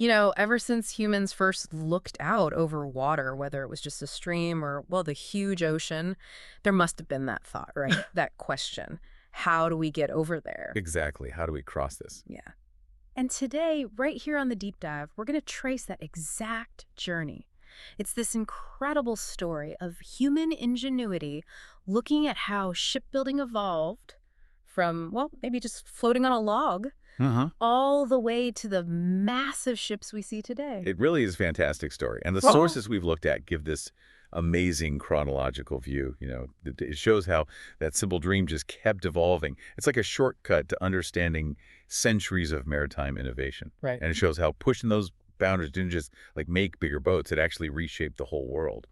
Ever since humans first looked out over water, whether it was just a stream or, well, the huge ocean, there must have been that thought, right? That question. How do we get over there? Exactly. How do we cross this? Yeah. And today, right here on the Deep Dive, we're going to trace that exact journey. It's this incredible story of human ingenuity looking at how shipbuilding evolved from, well, maybe just floating on a log Uh-huh. all the way to the massive ships we see today. It really is a fantastic story. And the Oh. sources we've looked at give this amazing chronological view. It shows how that simple dream just kept evolving. It's like a shortcut to understanding centuries of maritime innovation. Right. And it shows how pushing those boundaries didn't just like make bigger boats. It actually reshaped the whole world,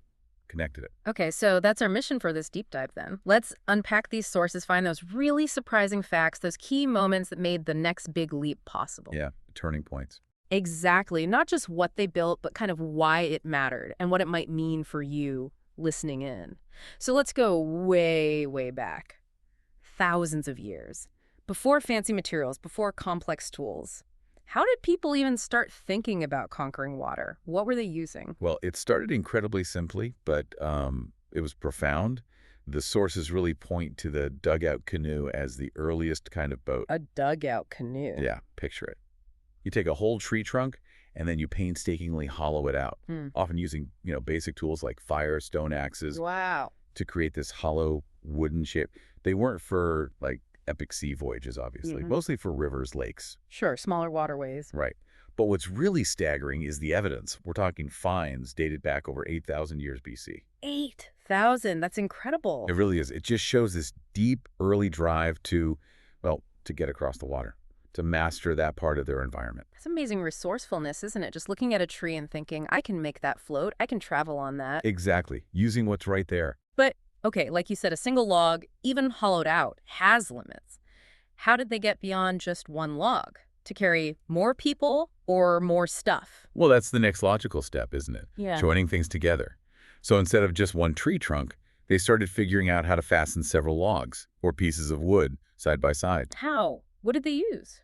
connected it. Okay, so that's our mission for this deep dive then. Let's unpack these sources, find those really surprising facts, those key moments that made the next big leap possible. Yeah, turning points. Exactly. Not just what they built, but kind of why it mattered and what it might mean for you listening in. So let's go way, way back. Thousands of years. Before fancy materials, before complex tools. How did people even start thinking about conquering water? What were they using? Well, it started incredibly simply, but it was profound. The sources really point to the dugout canoe as the earliest kind of boat. A dugout canoe. Yeah, picture it. You take a whole tree trunk and then you painstakingly hollow it out, often using, basic tools like fire, stone axes Wow. to create this hollow wooden shape. They weren't for like epic sea voyages, obviously, mostly for rivers, lakes. Sure, smaller waterways. Right. But what's really staggering is the evidence. We're talking finds dated back over 8,000 years BC. 8,000. That's incredible. It really is. It just shows this deep early drive to get across the water, to master that part of their environment. That's amazing resourcefulness, isn't it? Just looking at a tree and thinking, I can make that float. I can travel on that. Exactly. Using what's right there. But, okay, like you said, a single log, even hollowed out, has limits. How did they get beyond just one log? To carry more people or more stuff? Well, that's the next logical step, isn't it? Yeah. Joining things together. So instead of just one tree trunk, they started figuring out how to fasten several logs or pieces of wood side by side. How? What did they use?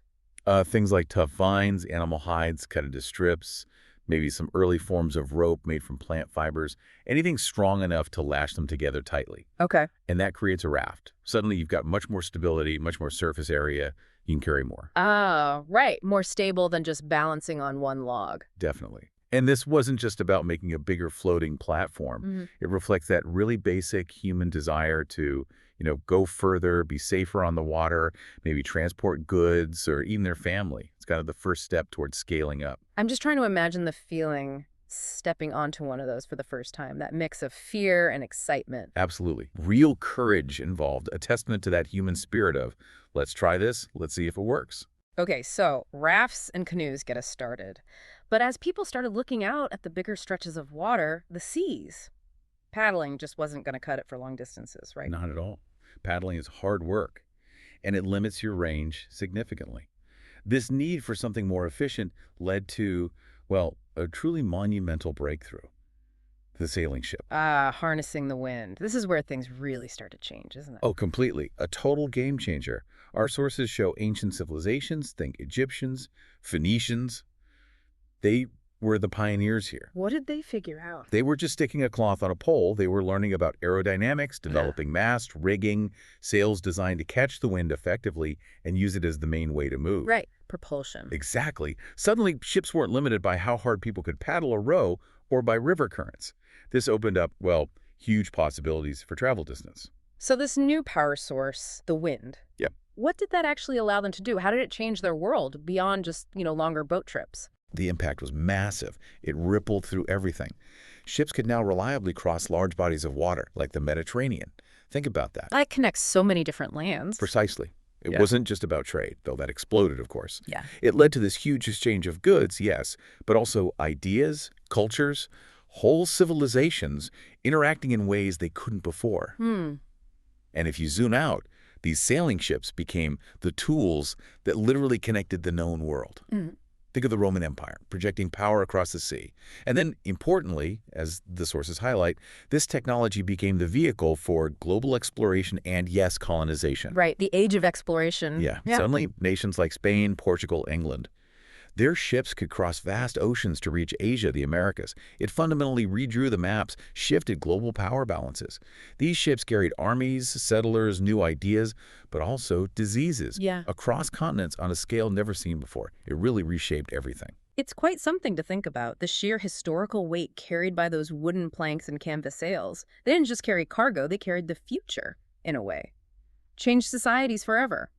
Things like tough vines, animal hides cut into strips, maybe some early forms of rope made from plant fibers, anything strong enough to lash them together tightly. Okay. And that creates a raft. Suddenly you've got much more stability, much more surface area. You can carry more. Ah, right. More stable than just balancing on one log. Definitely. And this wasn't just about making a bigger floating platform. It reflects that really basic human desire to, go further, be safer on the water, maybe transport goods or even their family. It's kind of the first step towards scaling up. I'm just trying to imagine the feeling stepping onto one of those for the first time, that mix of fear and excitement. Absolutely. Real courage involved, a testament to that human spirit of, let's try this, let's see if it works. Okay, so rafts and canoes get us started. But as people started looking out at the bigger stretches of water, the seas, paddling just wasn't going to cut it for long distances, right? Not at all. Paddling is hard work, and it limits your range significantly. This need for something more efficient led to, a truly monumental breakthrough, the sailing ship. Harnessing the wind. This is where things really start to change, isn't it? Oh, completely. A total game changer. Our sources show ancient civilizations, think Egyptians, Phoenicians. They were the pioneers here. What did they figure out? They were just sticking a cloth on a pole. They were learning about aerodynamics, developing mast, rigging, sails designed to catch the wind effectively and use it as the main way to move. Right, propulsion. Exactly. Suddenly, ships weren't limited by how hard people could paddle or row or by river currents. This opened up, huge possibilities for travel distance. So this new power source, the wind. Yep. What did that actually allow them to do? How did it change their world beyond just, longer boat trips? The impact was massive. It rippled through everything. Ships could now reliably cross large bodies of water, like the Mediterranean. Think about that. That connects so many different lands. Precisely. It wasn't just about trade, though that exploded, of course. Yeah. It led to this huge exchange of goods, yes, but also ideas, cultures, whole civilizations interacting in ways they couldn't before. And if you zoom out, these sailing ships became the tools that literally connected the known world. Think of the Roman Empire, projecting power across the sea. And then, importantly, as the sources highlight, this technology became the vehicle for global exploration and, yes, colonization. Right, the age of exploration. Yeah. Suddenly, nations like Spain, Portugal, England, Their ships could cross vast oceans to reach Asia, the Americas. It fundamentally redrew the maps, shifted global power balances. These ships carried armies, settlers, new ideas, but also diseases Yeah. across continents on a scale never seen before. It really reshaped everything. It's quite something to think about, the sheer historical weight carried by those wooden planks and canvas sails. They didn't just carry cargo, they carried the future, in a way. Changed societies forever.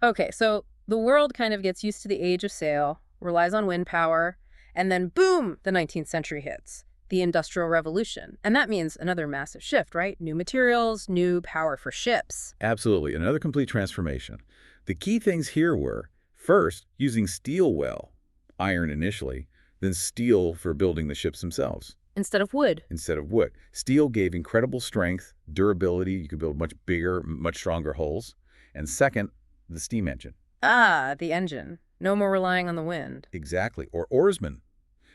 Okay, so the world kind of gets used to the age of sail, relies on wind power, and then boom, the 19th century hits. The Industrial Revolution. And that means another massive shift, right? New materials, new power for ships. Absolutely, another complete transformation. The key things here were, first, using steel well, iron initially, then steel for building the ships themselves. Instead of wood. Instead of wood. Steel gave incredible strength, durability. You could build much bigger, much stronger hulls. And second, the steam engine. Ah, the engine. No more relying on the wind. Exactly. Or oarsmen.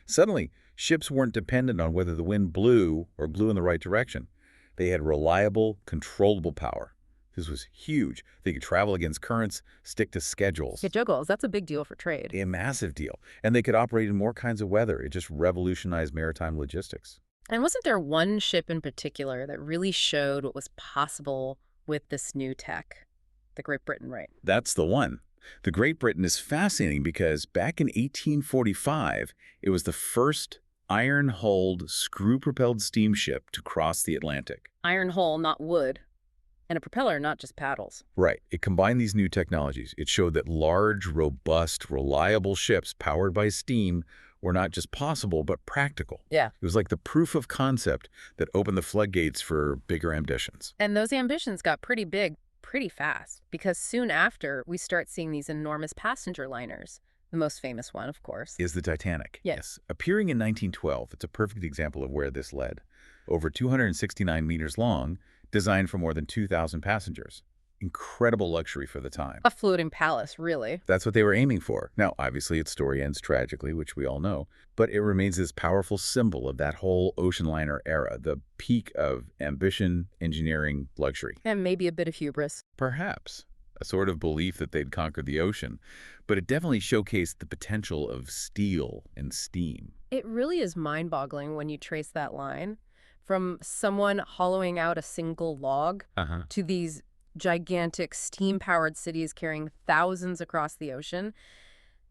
Suddenly, ships weren't dependent on whether the wind blew or blew in the right direction. They had reliable, controllable power. This was huge. They could travel against currents, stick to schedules. Get juggles, that's a big deal for trade. A massive deal. And they could operate in more kinds of weather. It just revolutionized maritime logistics. And wasn't there one ship in particular that really showed what was possible with this new tech? The Great Britain, right? That's the one. The Great Britain is fascinating because back in 1845, it was the first iron-hulled, screw-propelled steamship to cross the Atlantic. Iron hull, not wood. And a propeller, not just paddles. Right. It combined these new technologies. It showed that large, robust, reliable ships powered by steam were not just possible, but practical. Yeah. It was like the proof of concept that opened the floodgates for bigger ambitions. And those ambitions got pretty big pretty fast, because soon after, we start seeing these enormous passenger liners. The most famous one, of course, Is the Titanic. Yes. Appearing in 1912, it's a perfect example of where this led. Over 269 meters long, designed for more than 2,000 passengers. Incredible luxury for the time. a floating palace, really. That's what they were aiming for. Now, obviously, its story ends tragically, which we all know, but it remains this powerful symbol of that whole ocean liner era, the peak of ambition, engineering, luxury. And maybe a bit of hubris. Perhaps a sort of belief that they'd conquered the ocean, but it definitely showcased the potential of steel and steam. It really is mind-boggling when you trace that line from someone hollowing out a single log Uh-huh. to these gigantic steam-powered cities carrying thousands across the ocean.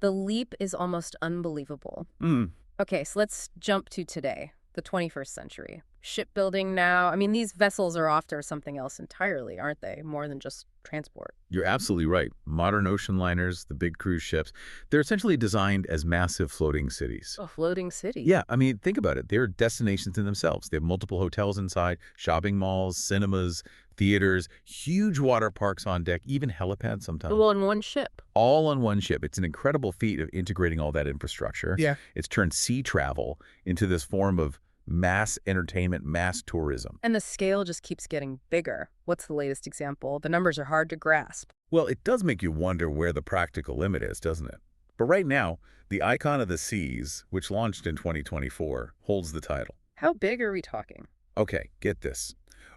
The leap is almost unbelievable. Mm. Okay, so let's jump to today, the 21st century. Shipbuilding now, I mean, these vessels are after something else entirely, aren't they? More than just transport. You're absolutely right. Modern ocean liners, the big cruise ships, they're essentially designed as massive floating cities. A floating city. Yeah, I mean, think about it. They're destinations in themselves. They have multiple hotels inside, shopping malls, cinemas, theaters, huge water parks on deck, even helipads sometimes. Well, in one ship. All on one ship. It's an incredible feat of integrating all that infrastructure. Yeah. It's turned sea travel into this form of mass entertainment, mass tourism. And the scale just keeps getting bigger. What's the latest example? The numbers are hard to grasp. Well, it does make you wonder where the practical limit is, doesn't it? But right now, the Icon of the Seas, which launched in 2024, holds the title. How big are we talking? Okay, get this.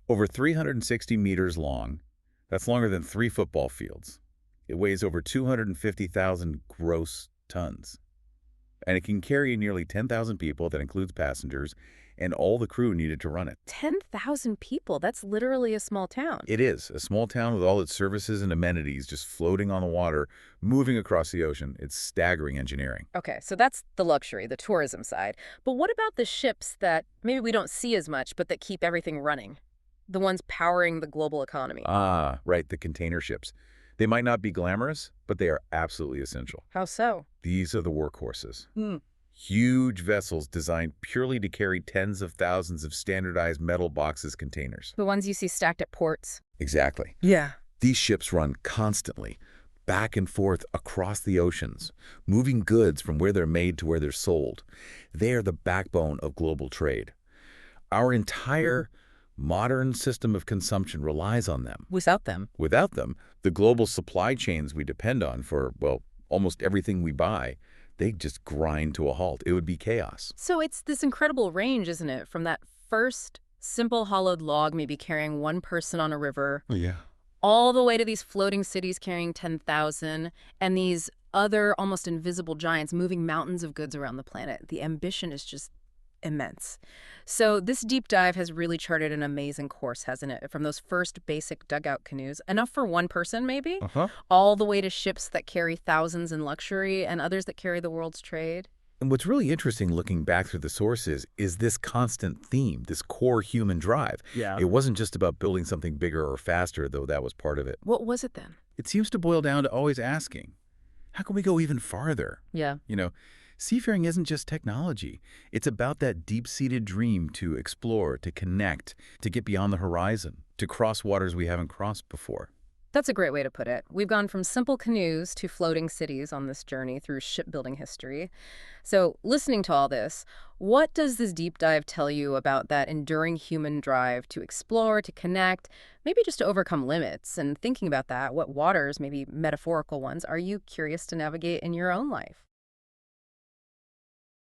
Over 360 meters long. That's longer than 3 football fields. It weighs over 250,000 gross tons. And it can carry nearly 10,000 people, that includes passengers, and all the crew needed to run it. 10,000 people. That's literally a small town. It is a small town with all its services and amenities just floating on the water, moving across the ocean. It's staggering engineering. Okay, so that's the luxury, the tourism side. But what about the ships that maybe we don't see as much, but that keep everything running? The ones powering the global economy. Ah, right, the container ships. They might not be glamorous, but they are absolutely essential. How so? These are the workhorses. Hmm. Huge vessels designed purely to carry tens of thousands of standardized metal boxes containers. The ones you see stacked at ports. Exactly. Yeah. These ships run constantly, back and forth across the oceans, moving goods from where they're made to where they're sold. They are the backbone of global trade. Our entire modern system of consumption relies on them. Without them. Without them, the global supply chains we depend on for, well, almost everything we buy, they just grind to a halt. It would be chaos. So it's this incredible range, isn't it? From that first simple hollowed log maybe carrying one person on a river, Yeah. all the way to these floating cities carrying 10,000, and these other almost invisible giants moving mountains of goods around the planet. The ambition is just immense. So this deep dive has really charted an amazing course, hasn't it? From those first basic dugout canoes, enough for one person maybe, Uh-huh. all the way to ships that carry thousands in luxury and others that carry the world's trade. And what's really interesting looking back through the sources is this constant theme, this core human drive. Yeah. It wasn't just about building something bigger or faster, though that was part of it. What was it then? It seems to boil down to always asking, how can we go even farther? Yeah. Seafaring isn't just technology. It's about that deep-seated dream to explore, to connect, to get beyond the horizon, to cross waters we haven't crossed before. That's a great way to put it. We've gone from simple canoes to floating cities on this journey through shipbuilding history. So, listening to all this, what does this deep dive tell you about that enduring human drive to explore, to connect, maybe just to overcome limits? And thinking about that, what waters, maybe metaphorical ones, are you curious to navigate in your own life?